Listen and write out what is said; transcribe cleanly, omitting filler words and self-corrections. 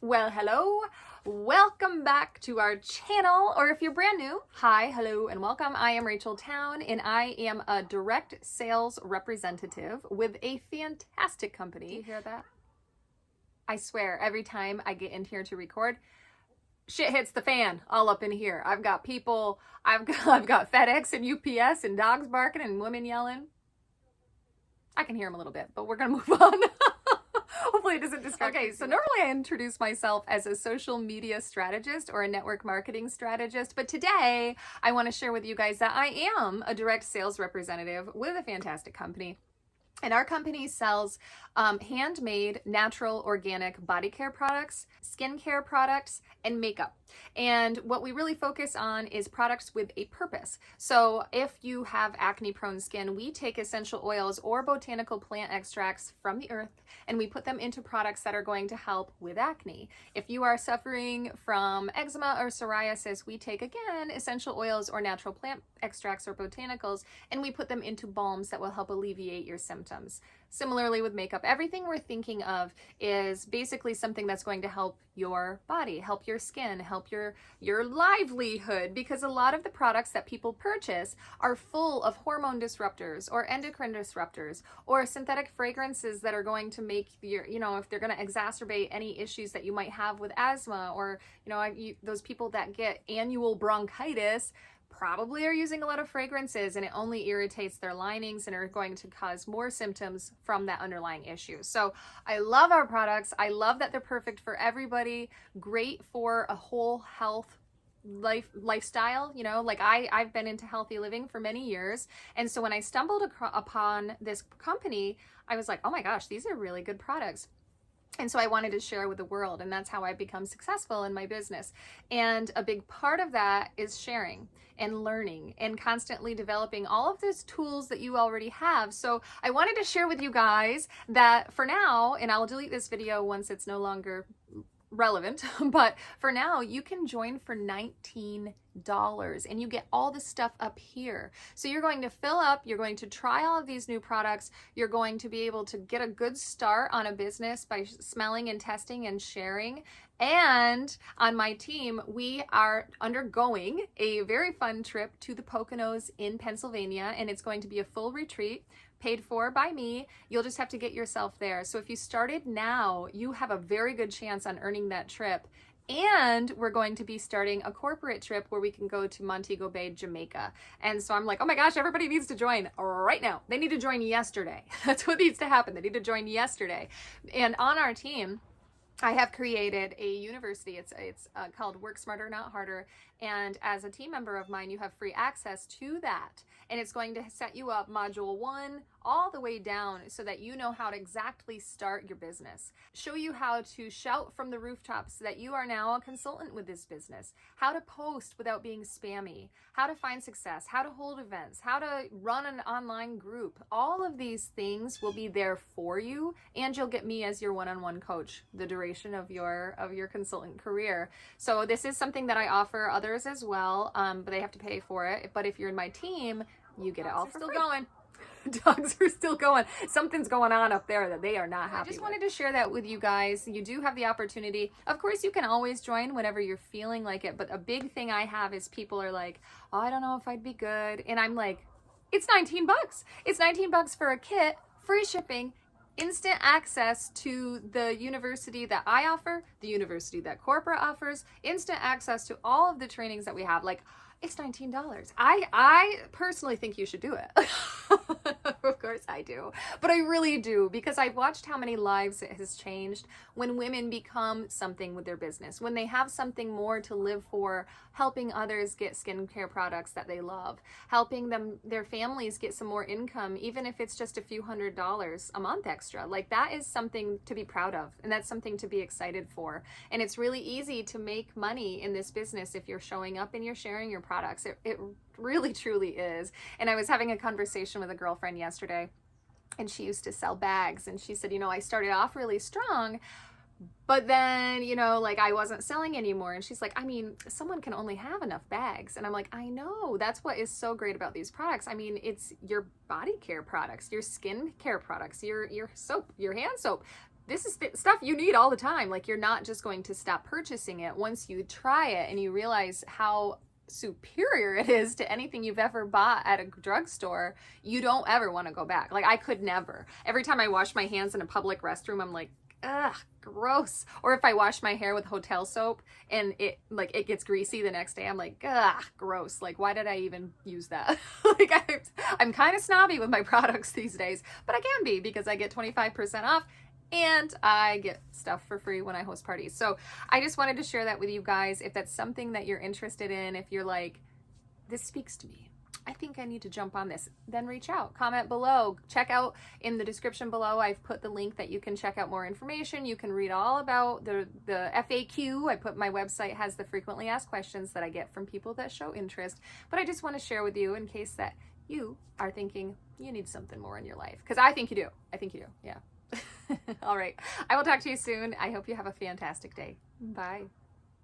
Well, hello, welcome back to our channel, or if you're brand new, hi, hello, and welcome. I am Rachael Towne, and I am a direct sales representative with a fantastic company. Do you hear that? I swear, every time I get in here to record, shit hits the fan all up in here. I've got people, I've got FedEx and UPS and dogs barking and women yelling. I can hear them a little bit, but we're gonna move on. Hopefully it doesn't distract me. Okay, so normally I introduce myself as a social media strategist or a network marketing strategist, but today I want to share with you guys that I am a direct sales representative with a fantastic company. And our company sells handmade, natural, organic body care products, skincare products, and makeup. And what we really focus on is products with a purpose. So if you have acne-prone skin, we take essential oils or botanical plant extracts from the earth, and we put them into products that are going to help with acne. If you are suffering from eczema or psoriasis, we take, again, essential oils or natural plant extracts or botanicals, and we put them into balms that will help alleviate your symptoms. Similarly with makeup, everything we're thinking of is basically something that's going to help your body, help your skin, help your livelihood, because a lot of the products that people purchase are full of hormone disruptors or endocrine disruptors or synthetic fragrances that are going to make your, if they're going to exacerbate any issues that you might have with asthma, or, those people that get annual bronchitis probably are using a lot of fragrances, and it only irritates their linings and are going to cause more symptoms from that underlying issue. So I love our products. I love that they're perfect for everybody, great for a whole health lifestyle. I've been into healthy living for many years, and so when I stumbled upon this company, I was like, oh my gosh, these are really good products. And so I wanted to share with the world, and that's how I've become successful in my business. And a big part of that is sharing and learning and constantly developing all of those tools that you already have. So I wanted to share with you guys that for now, and I'll delete this video once it's no longer relevant, but for now you can join for $19 and you get all the stuff up here. So you're going to fill up, you're going to try all of these new products, you're going to be able to get a good start on a business by smelling and testing and sharing. And on my team, we are undergoing a very fun trip to the Poconos in Pennsylvania, and it's going to be a full retreat paid for by me. You'll just have to get yourself there. So if you started now, you have a very good chance on earning that trip. And we're going to be starting a corporate trip where we can go to Montego Bay, Jamaica. And so I'm like, oh my gosh, everybody needs to join right now. They need to join yesterday. That's what needs to happen. They need to join yesterday. And on our team, I have created a university. It's called Work Smarter, Not Harder. And as a team member of mine, you have free access to that. And it's going to set you up module 1 all the way down so that you know how to exactly start your business. Show you how to shout from the rooftops that you are now a consultant with this business, how to post without being spammy, how to find success, how to hold events, how to run an online group. All of these things will be there for you, and you'll get me as your one-on-one coach the duration of your consultant career. So this is something that I offer others as well, but they have to pay for it. But if you're in my team, you get it all for free. Going. Dogs are still going. Something's going on up there that they are not happy. I just wanted to share that with you guys. You do have the opportunity. Of course, you can always join whenever you're feeling like it. But a big thing I have is people are like, oh, I don't know if I'd be good. And I'm like, it's $19. It's $19 for a kit, free shipping, instant access to the university that I offer, the university that corporate offers, instant access to all of the trainings that we have. Like, it's $19. I personally think you should do it. Of course I do. But I really do, because I've watched how many lives it has changed when women become something with their business, when they have something more to live for, helping others get skincare products that they love, helping their families get some more income, even if it's just a few $100s a month extra. Like, that is something to be proud of, and that's something to be excited for. And it's really easy to make money in this business if you're showing up and you're sharing your products. It really truly is. And I was having a conversation with a girlfriend yesterday, and she used to sell bags, and she said, I started off really strong, but then, I wasn't selling anymore. And she's like, someone can only have enough bags. And I'm like, I know. That's what is so great about these products. It's your body care products, your skin care products, your soap, your hand soap. this is stuff you need all the time. Like, you're not just going to stop purchasing it once you try it and you realize how superior it is to anything you've ever bought at a drugstore. You don't ever want to go back. Like, I could never. Every time I wash my hands in a public restroom, I'm like, ugh, gross. Or if I wash my hair with hotel soap and it gets greasy the next day, I'm like, ugh, gross. Like, why did I even use that? Like, I'm kind of snobby with my products these days, but I can be because I get 25% off and I get stuff for free when I host parties. So I just wanted to share that with you guys. If that's something that you're interested in, if you're like, this speaks to me, I think I need to jump on this, then reach out, comment below, check out in the description below. I've put the link that you can check out more information. You can read all about the FAQ. I put my website has the frequently asked questions that I get from people that show interest, but I just want to share with you in case that you are thinking you need something more in your life. Because I think you do. I think you do. Yeah. All right. I will talk to you soon. I hope you have a fantastic day. Bye.